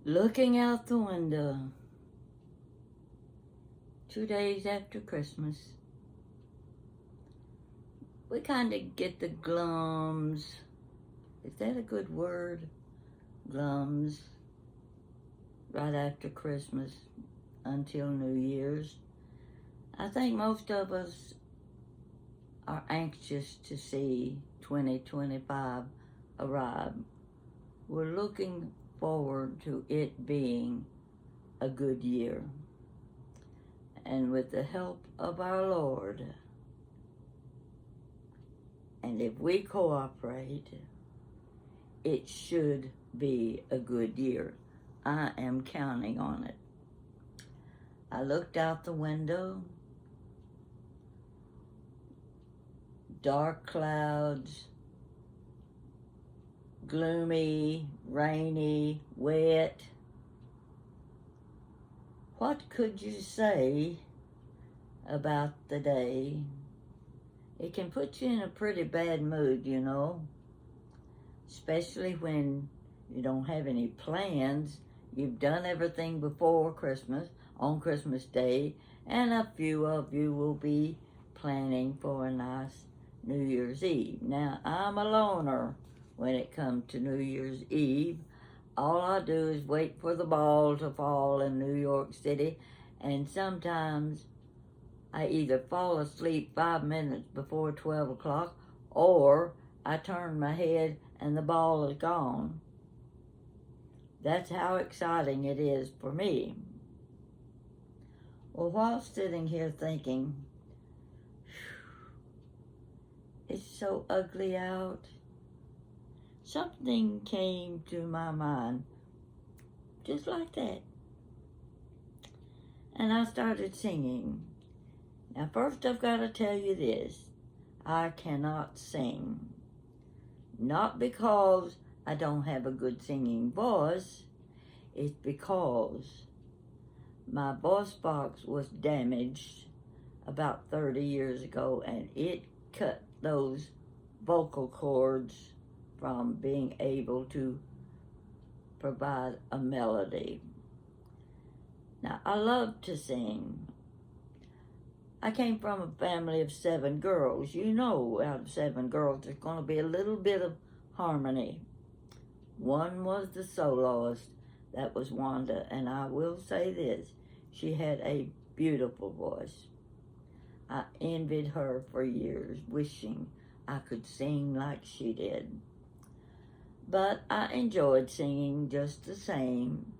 Looking out the window, 2 days after Christmas, we kind of get the glums. Is that a good word? Glums. Right after Christmas until New Year's. I think most of us are anxious to see 2025 arrive. We're looking forward to it being a good year. And with the help of our Lord, and if we cooperate, it should be a good year. I am counting on it. I looked out the window. Dark clouds, gloomy, rainy, wet. What could you say about the day? It can put you in a pretty bad mood, you know, especially when you don't have any plans. You've done everything before Christmas, on Christmas Day, and a few of you will be planning for a nice New Year's Eve. Now, I'm a loner when it comes to New Year's Eve. All I do is wait for the ball to fall in New York City, and sometimes I either fall asleep 5 minutes before 12 o'clock, or I turn my head and the ball is gone. That's how exciting it is for me. Well, while sitting here thinking, it's so ugly out, something came to my mind, just like that. And I started singing. Now, first I've got to tell you this. I cannot sing. Not because I don't have a good singing voice. It's because my voice box was damaged about 30 years ago, and it cut those vocal cords from being able to provide a melody. Now, I love to sing. I came from a family of 7 girls. You know, out of 7 girls, there's going to be a little bit of harmony. One was the soloist. That was Wanda. And I will say this. She had a beautiful voice. I envied her for years, wishing I could sing like she did. But I enjoyed singing just the same.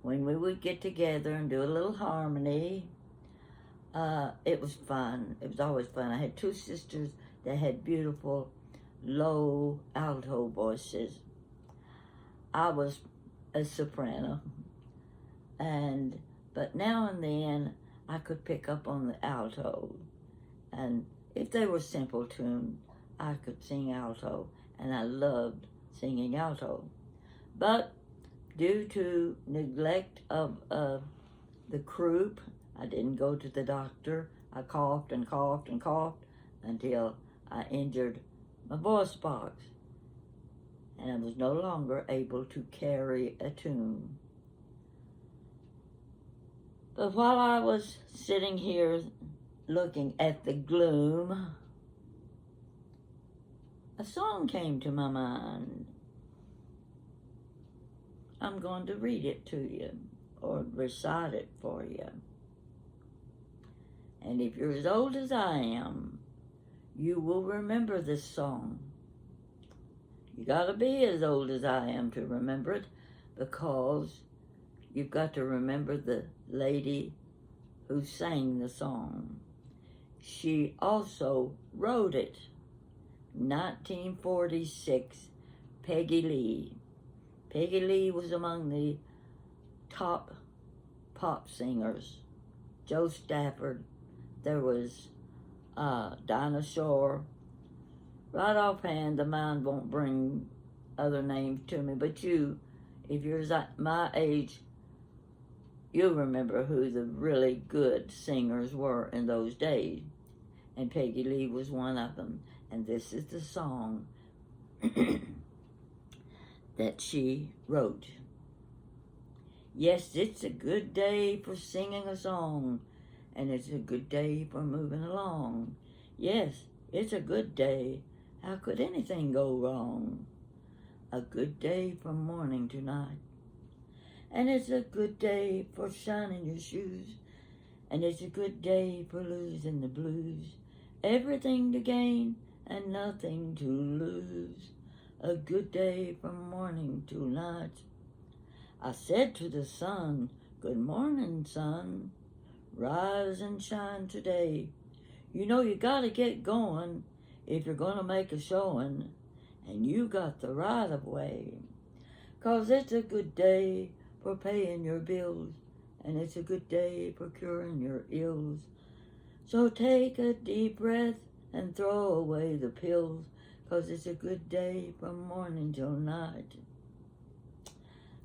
When we would get together and do a little harmony, it was fun. It was always fun. I had 2 sisters that had beautiful, low alto voices. I was a soprano, but now and then I could pick up on the alto, and if they were simple tunes, I could sing alto, and I loved singing alto. But due to neglect of the croup, I didn't go to the doctor. I coughed and coughed and coughed until I injured my voice box, and I was no longer able to carry a tune. But while I was sitting here looking at the gloom, a song came to my mind. I'm going to read it to you or recite it for you. And if you're as old as I am, you will remember this song. You gotta be as old as I am to remember it, because you've got to remember the lady who sang the song. She also wrote it. 1946, Peggy Lee. Peggy Lee was among the top pop singers. Joe Stafford. There was Dinah Shore. Right offhand, the mind won't bring other names to me, but you, if you're my age, you'll remember who the really good singers were in those days. And Peggy Lee was one of them. And this is the song that she wrote. Yes, it's a good day for singing a song, and it's a good day for moving along. Yes, it's a good day. How could anything go wrong? A good day from morning to night. And it's a good day for shining your shoes. And it's a good day for losing the blues. Everything to gain and nothing to lose. A good day from morning to night. I said to the sun, good morning, sun. Rise and shine today. You know you gotta get going if you're gonna make a showing. And you got the right of way. 'Cause it's a good day for paying your bills. And it's a good day for curing your ills. So take a deep breath and throw away the pills. 'Cause it's a good day from morning till night.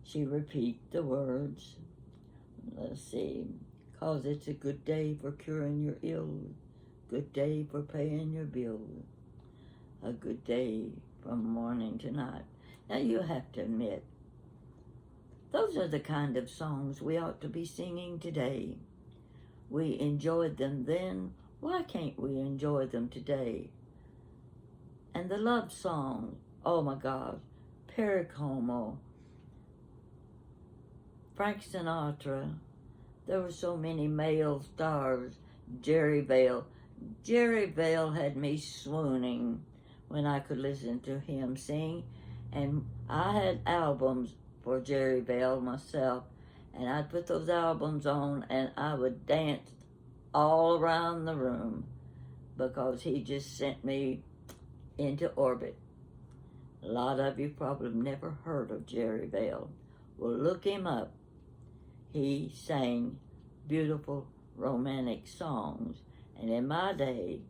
She repeat the words. Let's see. 'Cause it's a good day for curing your ills. Good day for paying your bills. A good day from morning to night. Now you have to admit, those are the kind of songs we ought to be singing today. We enjoyed them then. Why can't we enjoy them today? And the love songs, oh my gosh, Perry Como, Frank Sinatra. There were so many male stars. Jerry Vale. Jerry Vale had me swooning when I could listen to him sing. And I had albums for Jerry Vale myself. And I'd put those albums on and I would dance all around the room because he just sent me into orbit. A lot of you probably never heard of Jerry Vale. Well, look him up. He sang beautiful romantic songs. And in my day,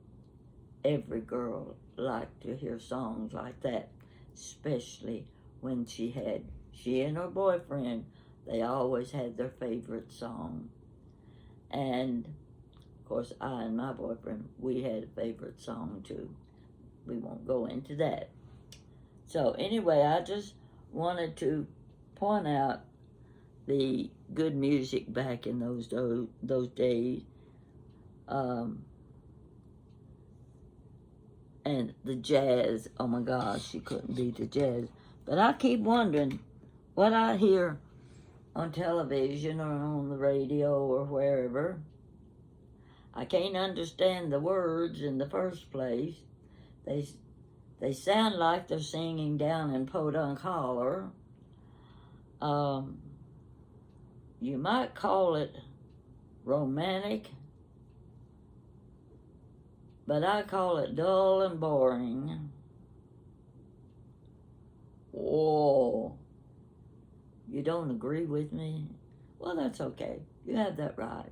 every girl liked to hear songs like that, especially when she and her boyfriend, they always had their favorite song. And, of course, I and my boyfriend, we had a favorite song too. We won't go into that. So anyway, I just wanted to point out the good music back in those days. And the jazz, oh my gosh, you couldn't beat the jazz. But I keep wondering what I hear on television or on the radio or wherever. I can't understand the words in the first place. They sound like they're singing down in Podunk Holler. You might call it romantic, but I call it dull and boring. Whoa. You don't agree with me? Well, that's okay. You have that right.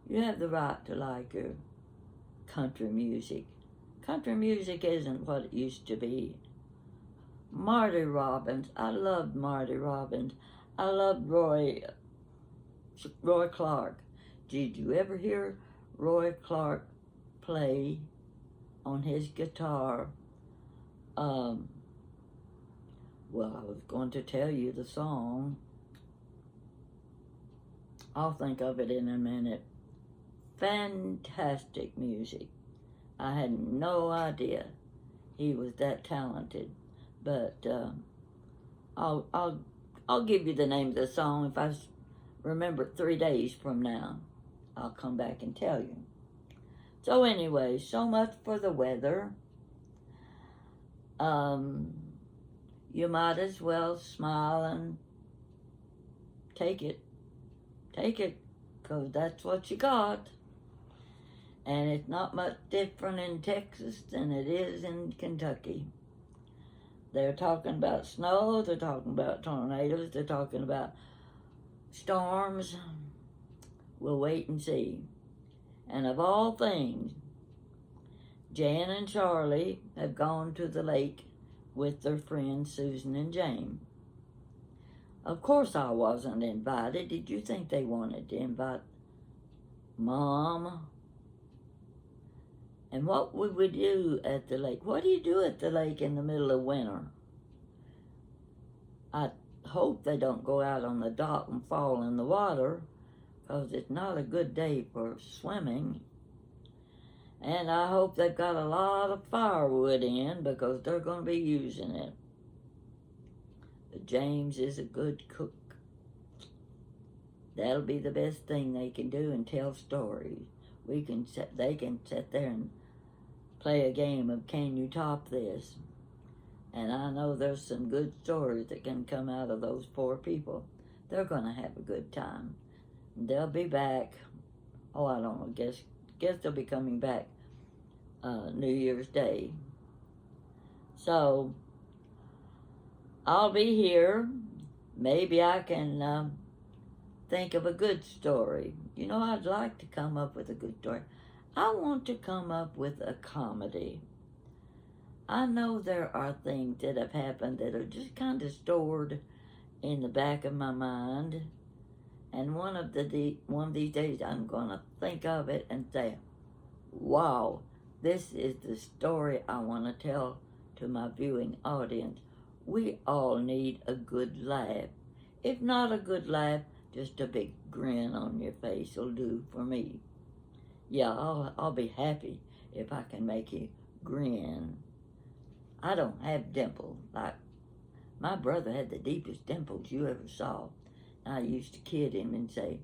You have the right to like your country music. Country music isn't what it used to be. Marty Robbins. I loved Marty Robbins. I loved Roy Clark. Did you ever hear Roy Clark play on his guitar? Well, I was going to tell you the song. I'll think of it in a minute. Fantastic music. I had no idea he was that talented, but I'll give you the name of the song if I remember 3 days from now. I'll come back and tell you. So anyway, so much for the weather. You might as well smile and take it, 'cause that's what you got. And it's not much different in Texas than it is in Kentucky. They're talking about snow, they're talking about tornadoes, they're talking about storms. We'll wait and see. And of all things, Jan and Charlie have gone to the lake with their friends Susan and Jane. Of course I wasn't invited. Did you think they wanted to invite Mom? And what would we do at the lake? What do you do at the lake in the middle of winter? I hope they don't go out on the dock and fall in the water, because it's not a good day for swimming. And I hope they've got a lot of firewood in, because they're going to be using it. James is a good cook. That'll be the best thing they can do, and tell stories. They can sit there and play a game of Can You Top This? And I know there's some good stories that can come out of those four people. They're going to have a good time. They'll be back. Oh, I don't know. Guess they'll be coming back New Year's Day. So I'll be here. Maybe I can think of a good story. You know, I'd like to come up with a good story. I want to come up with a comedy. I know there are things that have happened that are just kind of stored in the back of my mind, and one of these days I'm going to think of it and say, wow, this is the story I want to tell to my viewing audience. We all need a good laugh. If not a good laugh, just a big grin on your face will do for me. Yeah, I'll be happy if I can make you grin. I don't have dimples. Like, my brother had the deepest dimples you ever saw. I used to kid him and say,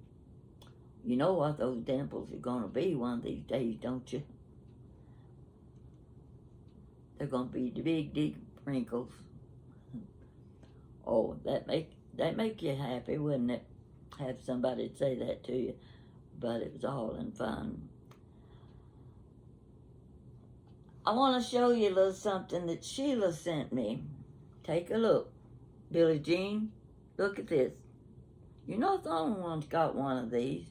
you know what those dimples are going to be one of these days, don't you? They're going to be the big, deep wrinkles. Oh, that make you happy, wouldn't it? Have somebody say that to you. But it was all in fun. I want to show you a little something that Sheila sent me. Take a look. Billie Jean, look at this. You're not the only one that's got one of these.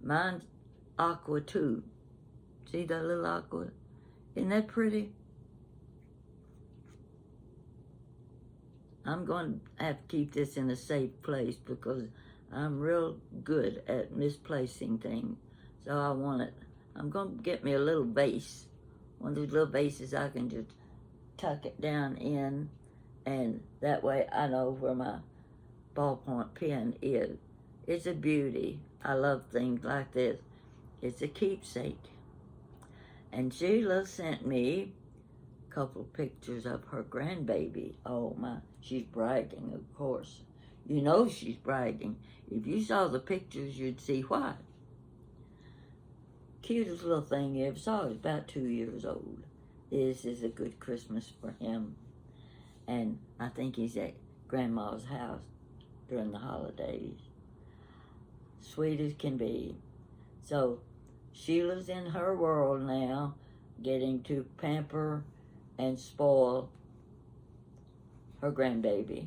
Mine's aqua too. See that little aqua? Isn't that pretty? I'm going to have to keep this in a safe place, because I'm real good at misplacing things. So I want it. I'm going to get me a little vase. One of those little vases I can just tuck it down in, and that way I know where my ballpoint pen is. It's a beauty. I love things like this. It's a keepsake. And Sheila sent me a couple pictures of her grandbaby. Oh my, she's bragging, of course. You know she's bragging. If you saw the pictures, you'd see why. Cutest little thing you ever saw. He's about 2 years old. This is a good Christmas for him. And I think he's at Grandma's house during the holidays. Sweet as can be. So Sheila's in her world now, getting to pamper and spoil her grandbaby.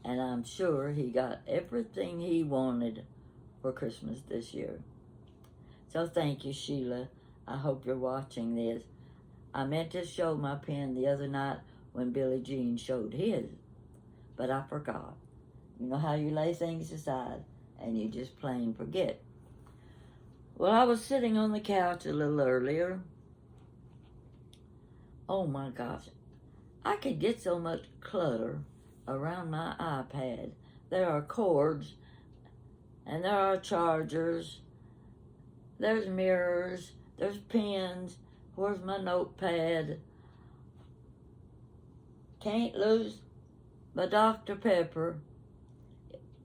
And I'm sure he got everything he wanted for Christmas this year. So thank you, Sheila. I hope you're watching this. I meant to show my pen the other night when Billie Jean showed his, but I forgot. You know how you lay things aside and you just plain forget. Well, I was sitting on the couch a little earlier. Oh my gosh. I could get so much clutter around my iPad. There are cords, and there are chargers, there's mirrors, there's pens. Where's my notepad? Can't lose my Dr. Pepper.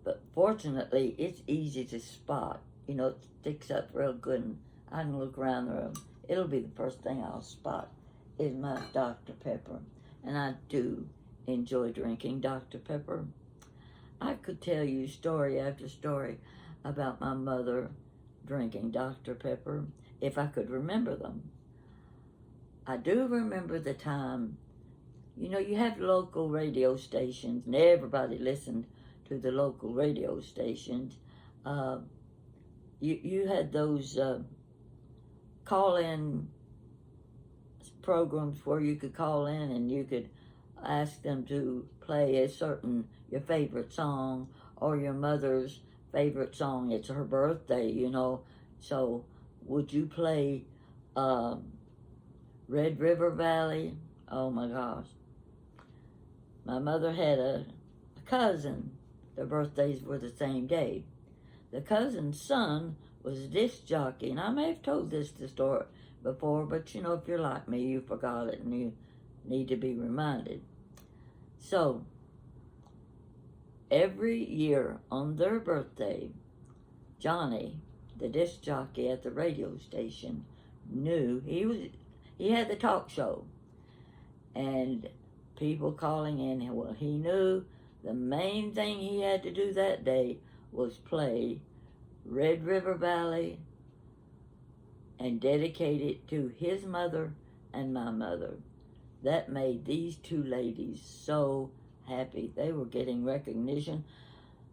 But fortunately, it's easy to spot. You know, it sticks up real good, and I can look around the room. It'll be the first thing I'll spot is my Dr. Pepper. And I do enjoy drinking Dr. Pepper. I could tell you story after story about my mother drinking Dr. Pepper if I could remember them. I do remember the time, you know, you have local radio stations, and everybody listened to the local radio stations. You had those call-in programs where you could call in and you could ask them to play your favorite song, or your mother's favorite song. It's her birthday, you know. So would you play Red River Valley? Oh my gosh. My mother had a cousin. Their birthdays were the same day. The cousin's son was a disc jockey, and I may have told this story before, but you know, if you're like me, you forgot it and you need to be reminded. So, every year on their birthday, Johnny, the disc jockey at the radio station, knew he had the talk show, and people calling in. Well, he knew the main thing he had to do that day was play Red River Valley and dedicate it to his mother and my mother. That made these two ladies so happy. They were getting recognition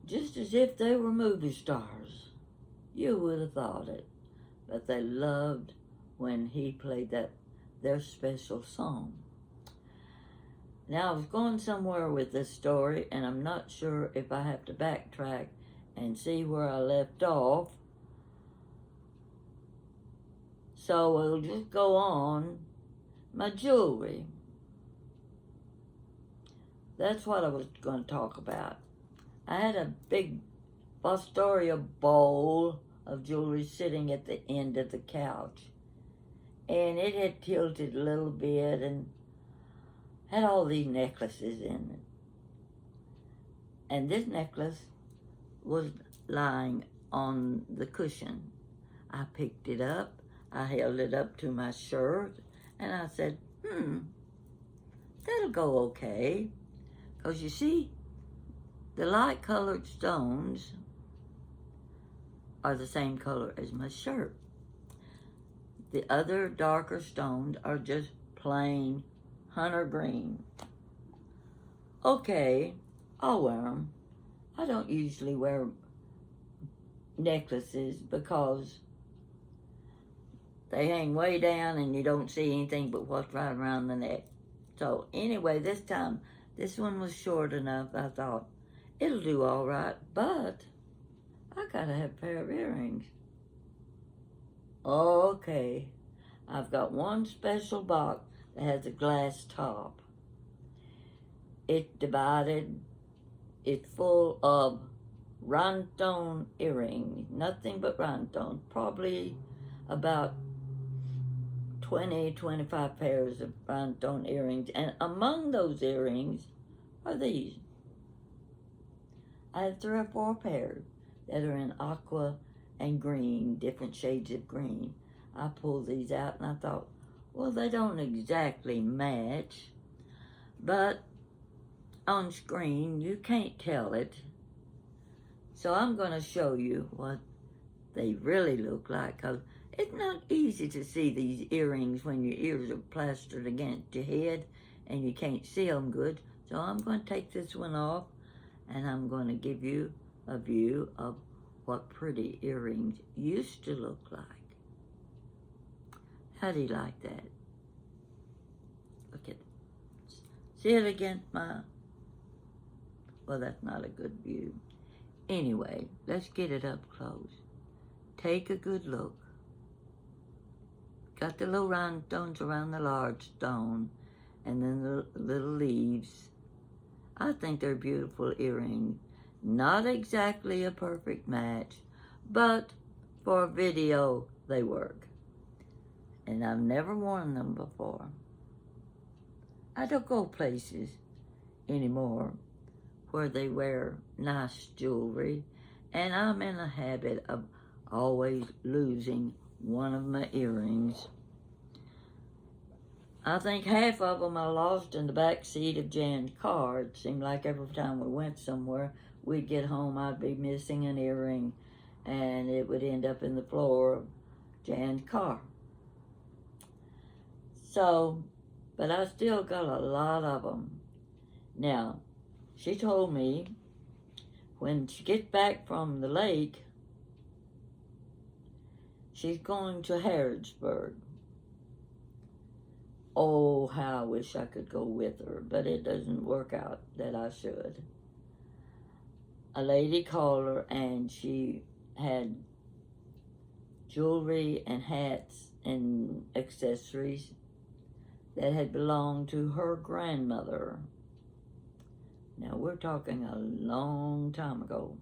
just as if they were movie stars. You would have thought it. But they loved when he played their special song. Now, I was going somewhere with this story, and I'm not sure if I have to backtrack and see where I left off. So we'll just go on. My jewelry. That's what I was going to talk about. I had a big Fostoria bowl of jewelry sitting at the end of the couch. And it had tilted a little bit and had all these necklaces in it. And this necklace was lying on the cushion. I picked it up, I held it up to my shirt, and I said, that'll go okay. Because you see, the light-colored stones are the same color as my shirt. The other darker stones are just plain hunter green. Okay, I'll wear them. I don't usually wear necklaces because they hang way down and you don't see anything but what's right around the neck. So anyway, this time, this one was short enough. I thought, it'll do all right, but I gotta have a pair of earrings. Okay, I've got one special box that has a glass top. It's divided. It's full of rhinestone earrings, nothing but rhinestone, probably about 25 pairs of rhinestone earrings. And among those earrings are these. I have 3 or 4 pairs that are in aqua and green, different shades of green. I pulled these out and I thought, well, they don't exactly match, but on screen you can't tell it. So I'm going to show you what they really look like, because it's not easy to see these earrings when your ears are plastered against your head and you can't see them good. So I'm going to take this one off and I'm going to give you a view of what pretty earrings used to look like. How do you like that? Look at it. See it against my... Well, that's not a good view. Anyway, let's get it up close. Take a good look. Got the little rhinestones around the large stone, and then the little leaves. I think they're beautiful earrings. Not exactly a perfect match, but for a video, they work. And I've never worn them before. I don't go places anymore where they wear nice jewelry, and I'm in a habit of always losing one of my earrings. I think half of them I lost in the back seat of Jan's car. It seemed like every time we went somewhere, we'd get home, I'd be missing an earring, and it would end up in the floor of Jan's car. So, but I still got a lot of them. Now, she told me when she gets back from the lake, she's going to Harrodsburg. Oh, how I wish I could go with her, but it doesn't work out that I should. A lady called her and she had jewelry and hats and accessories that had belonged to her grandmother. Now we're talking a long time ago.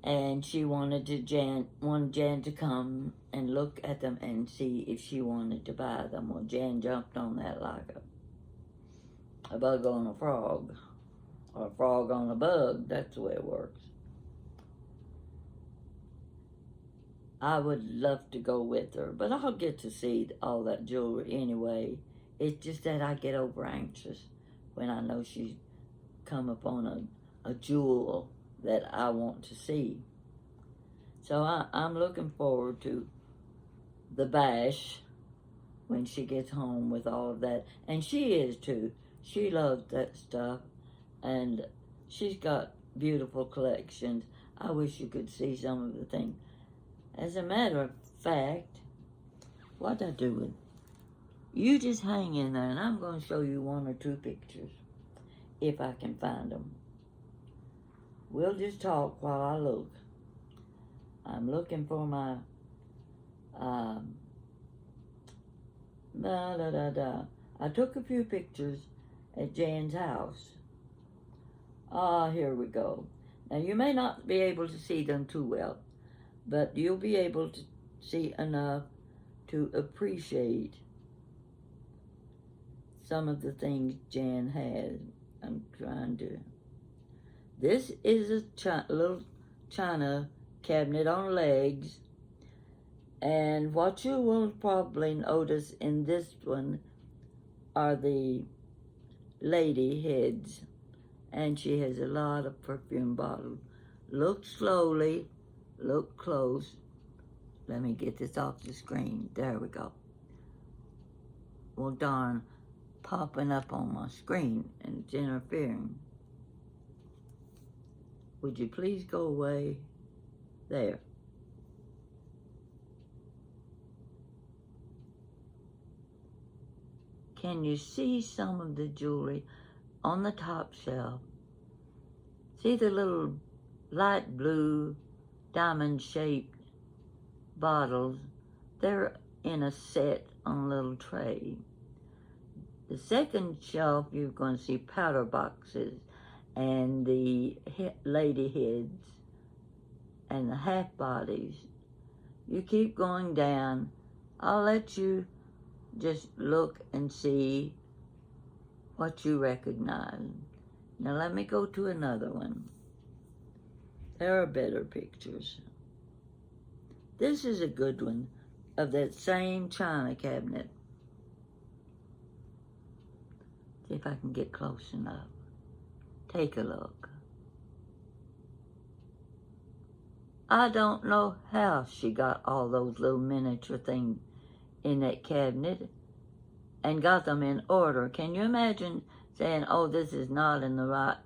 And she wanted Jan to come and look at them and see if she wanted to buy them. Well, Jan jumped on that like a bug on a frog, or a frog on a bug. That's the way it works. I would love to go with her, but I'll get to see all that jewelry anyway. It's just that I get over anxious when I know she's come upon a jewel that I want to see. So I'm looking forward to the bash when she gets home with all of that. And she is too. She loves that stuff. And she's got beautiful collections. I wish you could see some of the things. As a matter of fact, what I do, you just hang in there and I'm going to show you one or two pictures if I can find them. We'll just talk while I look. I'm looking for my I took a few pictures at Jan's house. Here we go. Now you may not be able to see them too well, but you'll be able to see enough to appreciate some of the things Jan has. I'm trying to. This is a little china cabinet on legs, and what you will probably notice in this one are the lady heads, and she has a lot of perfume bottles. Look slowly, look close. Let me get this off the screen. There we go. Well, darn, popping up on my screen and it's interfering. Would you please go away? There. Can you see some of the jewelry on the top shelf? See the little light blue diamond-shaped bottles? They're in a set on a little tray. The second shelf, you're going to see powder boxes and the lady heads and the half bodies. You keep going down. I'll let you just look and see what you recognize. Now let me go to another one. There are better pictures. This is a good one of that same china cabinet. See if I can get close enough. Take a look. I don't know how she got all those little miniature things in that cabinet and got them in order. Can you imagine saying, oh, this is not in the right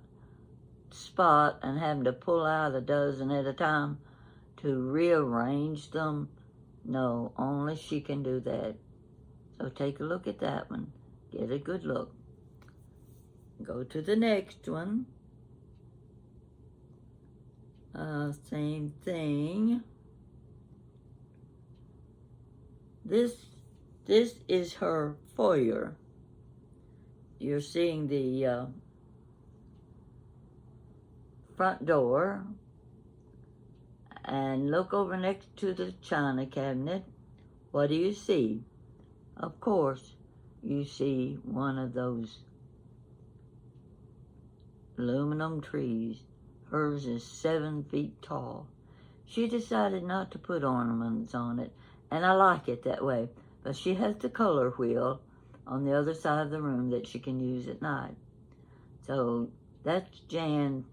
spot, and having to pull out a dozen at a time to rearrange them? No, only she can do that. So take a look at that one. Get a good look. Go to the next one. Same thing. This is her foyer. You're seeing the front door, and look over next to the china cabinet. What do you see? Of course, you see one of those aluminum trees. Hers is 7 feet tall. She decided not to put ornaments on it, and I like it that way. But she has the color wheel on the other side of the room that she can use at night. So that's Jan's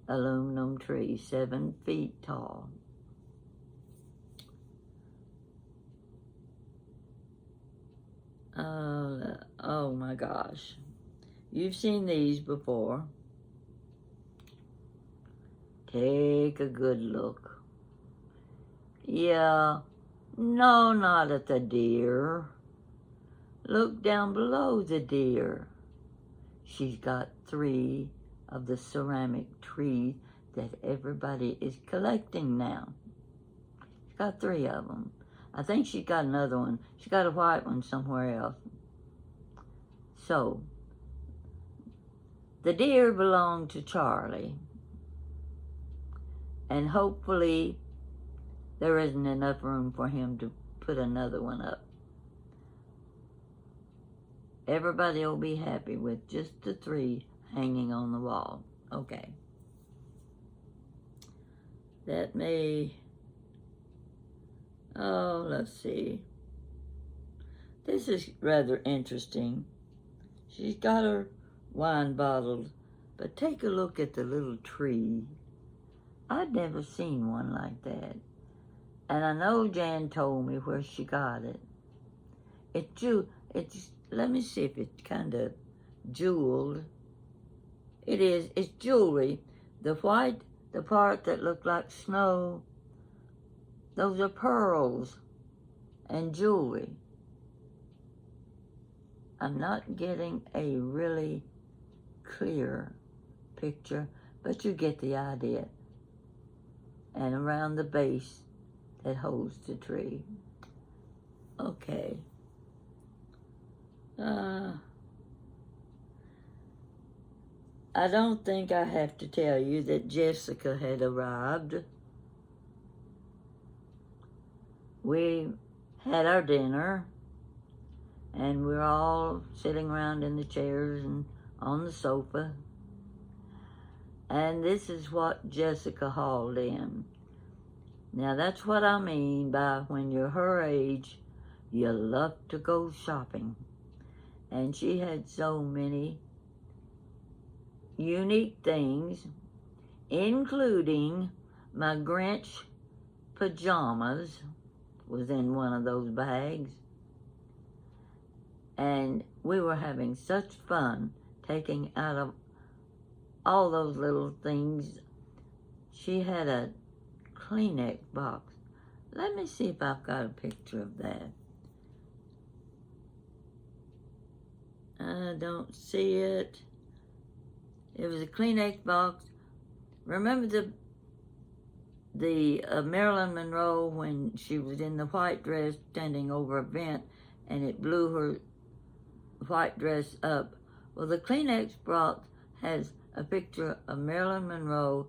aluminum tree, 7 feet tall. Oh my gosh. You've seen these before. Take a good look. Yeah, no, not at the deer. Look down below the deer. She's got 3 of the ceramic trees that everybody is collecting now. She's got 3 of them. I think she's got another one. She's got a white one somewhere else. So, The deer belonged to Charlie, and hopefully there isn't enough room for him to put another one up. Everybody will be happy with just the 3 hanging on the wall. Okay. That may... Oh, let's see. This is rather interesting. She's got her wine bottled, but take a look at the little tree. I'd never seen one like that. And I know Jan told me where she got it. Let me see if it's kind of jeweled. It is. It's jewelry. The white, the part that looked like snow, those are pearls and jewelry. I'm not getting a really clear picture, but you get the idea. And around the base that holds the tree. Okay. I don't think I have to tell you that Jessica had arrived. We had our dinner, and we're all sitting around in the chairs and on the sofa. And this is what Jessica hauled in. Now that's what I mean by when you're her age, you love to go shopping. And she had so many unique things, including my Grinch pajamas was in one of those bags. And we were having such fun taking out of all those little things. She had a Kleenex box. Let me see if I've got a picture of that. I don't see it. It was a Kleenex box. Remember the Marilyn Monroe when she was in the white dress standing over a vent and it blew her white dress up? Well, the Kleenex box has a picture of Marilyn Monroe,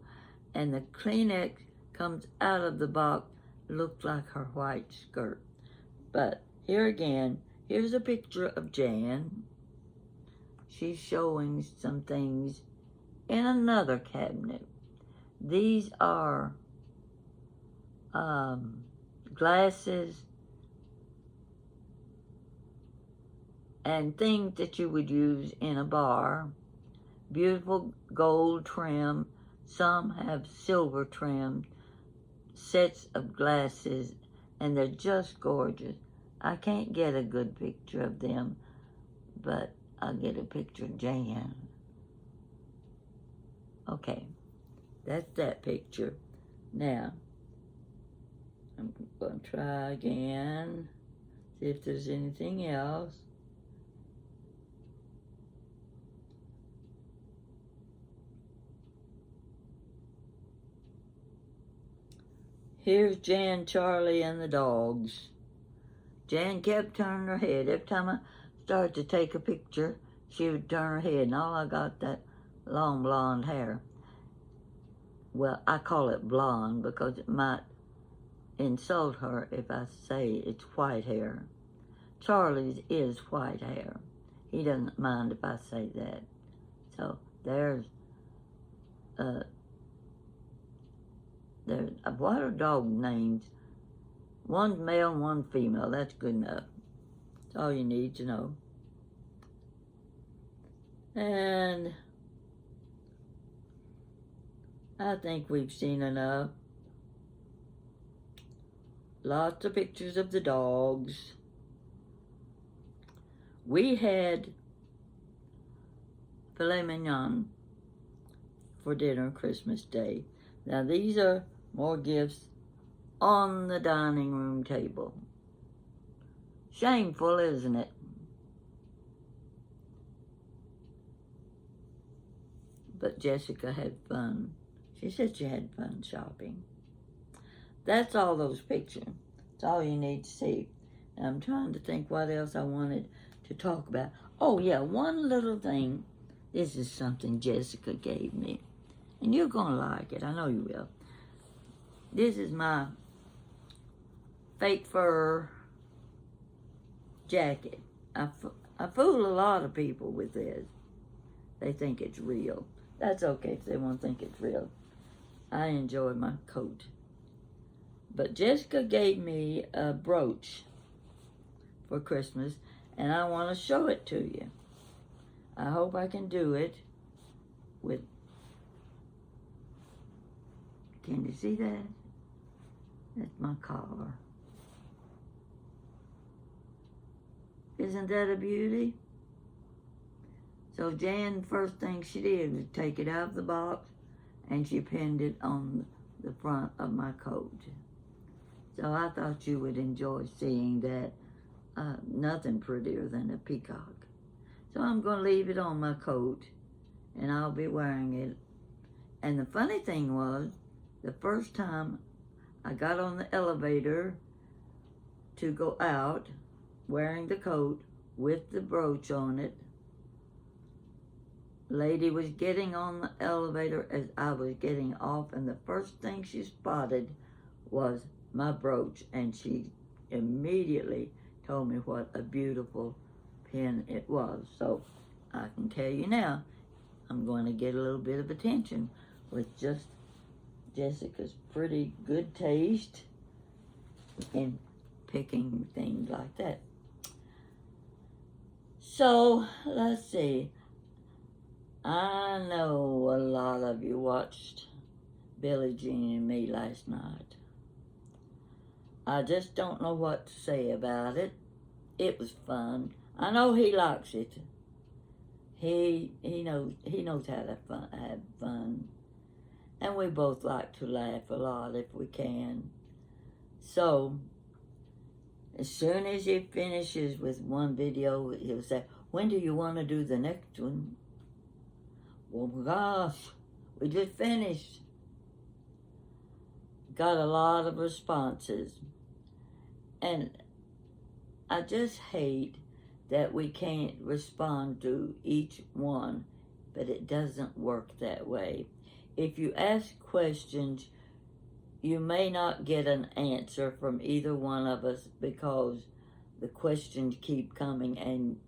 and the Kleenex comes out of the box, looked like her white skirt. But here again, here's a picture of Jan. She's showing some things in another cabinet. These are glasses and things that you would use in a bar. Beautiful gold trim. Some have silver trim. Sets of glasses, and they're just gorgeous. I can't get a good picture of them, but I'll get a picture of Jan. Okay, that's that picture. Now, I'm going to try again, see if there's anything else. Here's Jan, Charlie, and the dogs. Jan kept turning her head. Every time I started to take a picture, she would turn her head, and all I got that long blonde hair. Well, I call it blonde because it might insult her if I say it's white hair. Charlie's is white hair. He doesn't mind if I say that. So there's what are dog names? One's male and one's female. That's good enough. That's all you need to know. And I think we've seen enough. Lots of pictures of the dogs. We had filet mignon for dinner Christmas Day. Now these are more gifts on the dining room table. Shameful, isn't it? But Jessica had fun. She said she had fun shopping. That's all those pictures. That's all you need to see. And I'm trying to think what else I wanted to talk about. Oh yeah, one little thing This is something Jessica gave me. And you're going to like it. I know you will. This is my fake fur jacket. I fool a lot of people with this. They think it's real. That's okay if they won't think it's real. I enjoy my coat. But Jessica gave me a brooch for Christmas, and I want to show it to you. I hope I can do it with... Can you see that? That's my collar. Isn't that a beauty? So Jan, first thing she did was take it out of the box, and she pinned it on the front of my coat. So I thought you would enjoy seeing that. Nothing prettier than a peacock. So I'm going to leave it on my coat, and I'll be wearing it. And the funny thing was, the first time I got on the elevator to go out, wearing the coat with the brooch on it, lady was getting on the elevator as I was getting off, and the first thing she spotted was my brooch, and she immediately told me what a beautiful pin it was. So I can tell you now, I'm going to get a little bit of attention with just Jessica's pretty good taste in picking things like that. So let's see. I know a lot of you watched Billie Jean and Me last night. I just don't know what to say about it. It was fun. I know he likes it. He knows how to have fun. And we both like to laugh a lot if we can. So, as soon as he finishes with one video, he'll say, "When do you want to do the next one?" Well, gosh, we just finished. Got a lot of responses. And I just hate that we can't respond to each one, but it doesn't work that way. If you ask questions, you may not get an answer from either one of us because the questions keep coming, and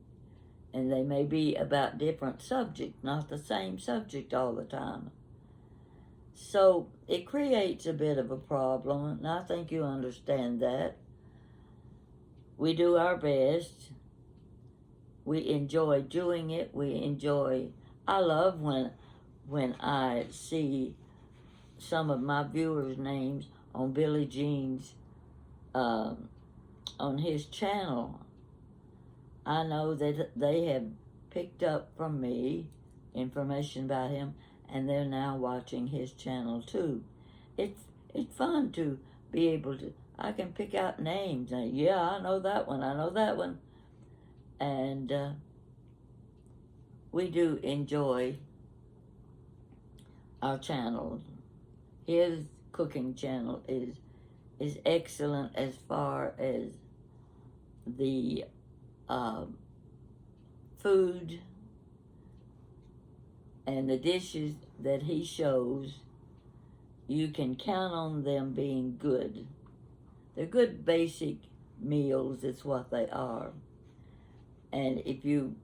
they may be about different subjects, not the same subject all the time. So it creates a bit of a problem, and I think you understand that. We do our best. We enjoy doing it. I love when I see some of my viewers' names on Billie Jean's, on his channel. I know that they have picked up from me information about him, and they're now watching his channel too. It's fun to be able to, I can pick out names. Yeah, I know that one. And we do enjoy our channel. His cooking channel is excellent as far as the food and the dishes that he shows. You can count on them being good. They're good basic meals, it's what they are. And if you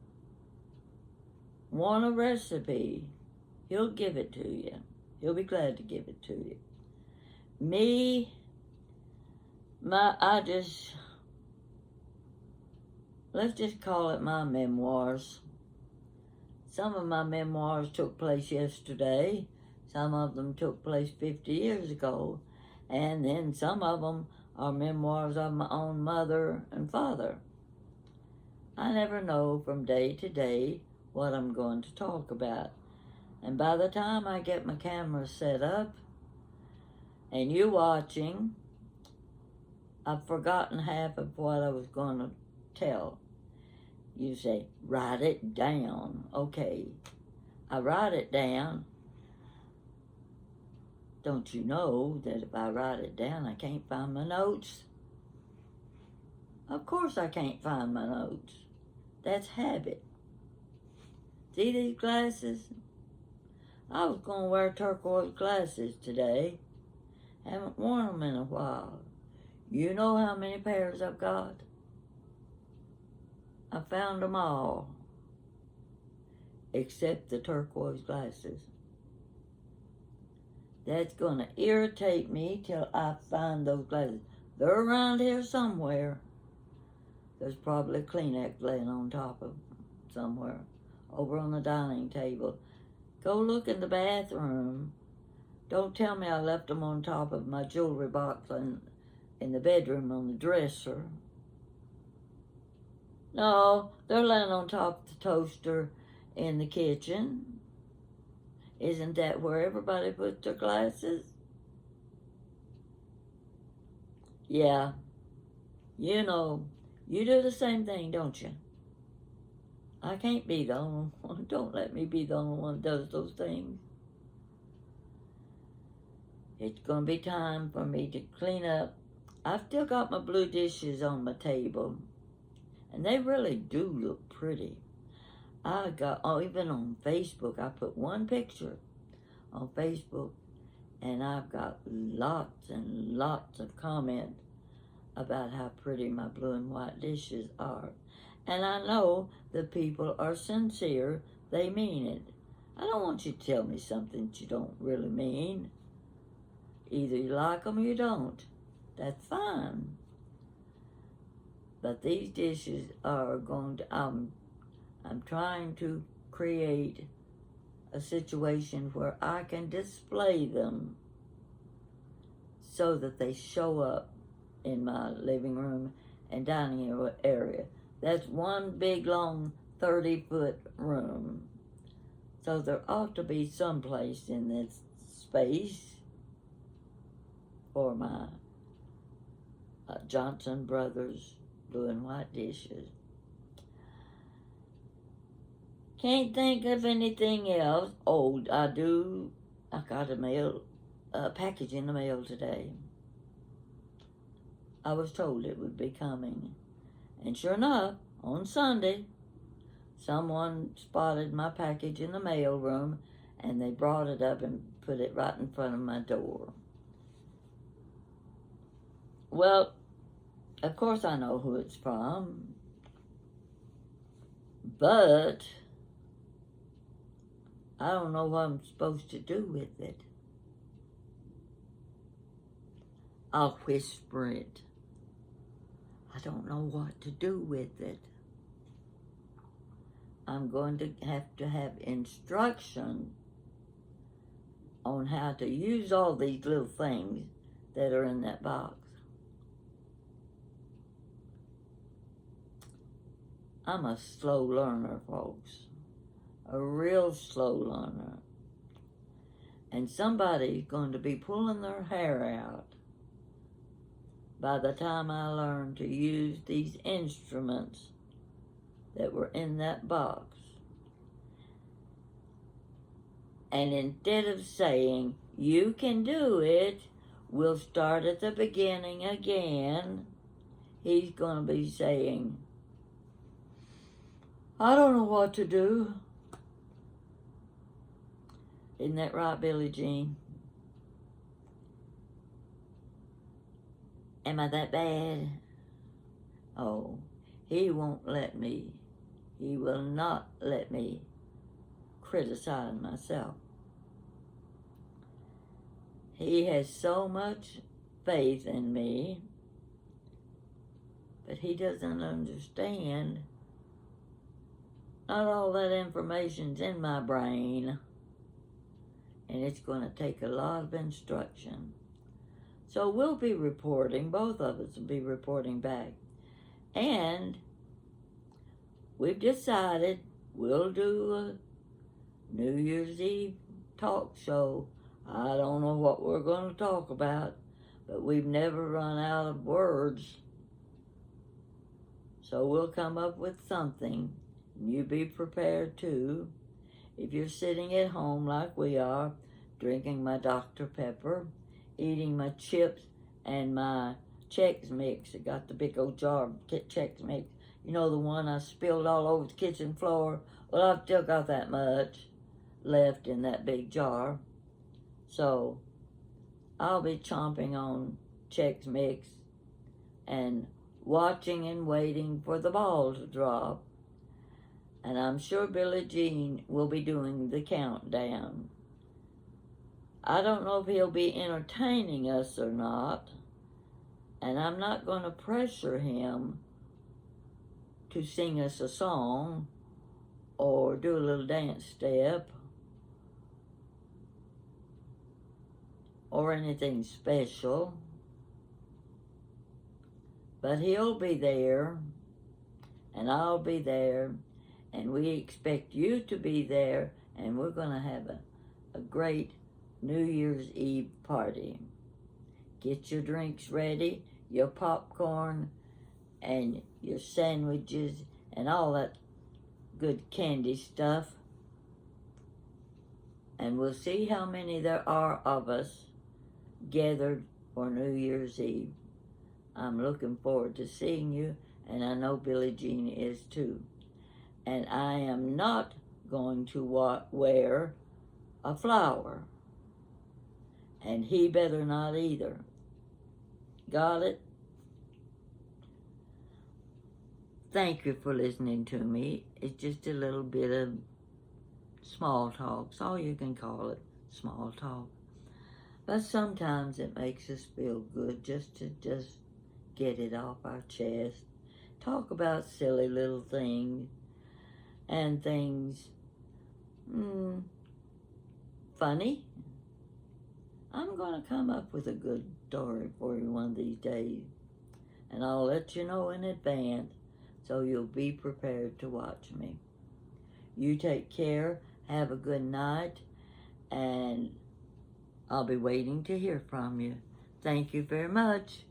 want a recipe, he'll give it to you. He'll be glad to give it to you. Me, let's just call it my memoirs. Some of my memoirs took place yesterday. Some of them took place 50 years ago. And then some of them are memoirs of my own mother and father. I never know from day to day what I'm going to talk about. And by the time I get my camera set up and you watching, I've forgotten half of what I was going to tell. You say, write it down. Okay, I write it down. Don't you know that if I write it down, I can't find my notes? Of course I can't find my notes. That's habit. See these glasses? I was going to wear turquoise glasses today. Haven't worn them in a while. You know how many pairs I've got? I found them all, except the turquoise glasses. That's going to irritate me till I find those glasses. They're around here somewhere. There's probably a Kleenex laying on top of them somewhere, over on the dining table. Go look in the bathroom. Don't tell me I left them on top of my jewelry box in the bedroom on the dresser. No, they're laying on top of the toaster in the kitchen. Isn't that where everybody puts their glasses? Yeah. You know, you do the same thing, don't you? I can't be the only one. Don't let me be the only one that does those things. It's going to be time for me to clean up. I've still got my blue dishes on my table, and they really do look pretty. I got, even on Facebook, I put one picture on Facebook, and I've got lots and lots of comments about how pretty my blue and white dishes are. And I know the people are sincere. They mean it. I don't want you to tell me something that you don't really mean. Either you like them or you don't. That's fine. But these dishes are going to, I'm trying to create a situation where I can display them so that they show up in my living room and dining area. That's one big, long, 30-foot room. So there ought to be some place in this space for my Johnson Brothers blue and white dishes. Can't think of anything else. Oh, I do. I got a package in the mail today. I was told it would be coming. And sure enough, on Sunday, someone spotted my package in the mail room, and they brought it up and put it right in front of my door. Well, of course I know who it's from, but I don't know what I'm supposed to do with it. I'll whisper it. I don't know what to do with it. I'm going to have instruction on how to use all these little things that are in that box. I'm a slow learner, folks. A real slow learner. And somebody's going to be pulling their hair out by the time I learn to use these instruments that were in that box. And instead of saying, you can do it, we'll start at the beginning again, he's going to be saying, I don't know what to do. Isn't that right, Billie Jean? Am I that bad? Oh, he won't let me. He will not let me criticize myself. He has so much faith in me, but he doesn't understand. Not all that information's in my brain, and it's going to take a lot of instruction. So we'll be reporting, both of us will be reporting back. And we've decided we'll do a New Year's Eve talk show. I don't know what we're going to talk about, but we've never run out of words. So we'll come up with something. You be prepared too. If you're sitting at home like we are, drinking my Dr. Pepper, eating my chips and my Chex Mix. I got the big old jar of Chex Mix. You know, the one I spilled all over the kitchen floor Well, I've still got that much left in that big jar. So I'll be chomping on Chex Mix and watching and waiting for the ball to drop. And I'm sure Billie Jean will be doing the countdown. I don't know if he'll be entertaining us or not, and I'm not going to pressure him to sing us a song or do a little dance step or anything special. But he'll be there, and I'll be there, and we expect you to be there, and we're going to have a great New Year's Eve party. Get your drinks ready, your popcorn, and your sandwiches, and all that good candy stuff. And we'll see how many there are of us gathered for New Year's Eve. I'm looking forward to seeing you, and I know Billie Jean is too. And I am not going to wear a flower. And he better not either. Got it? Thank you for listening to me. It's just a little bit of small talk. It's all you can call it, small talk. But sometimes it makes us feel good just to get it off our chest. Talk about silly little things and things funny. I'm going to come up with a good story for you one of these days, and I'll let you know in advance so you'll be prepared to watch me. You take care, have a good night, and I'll be waiting to hear from you. Thank you very much.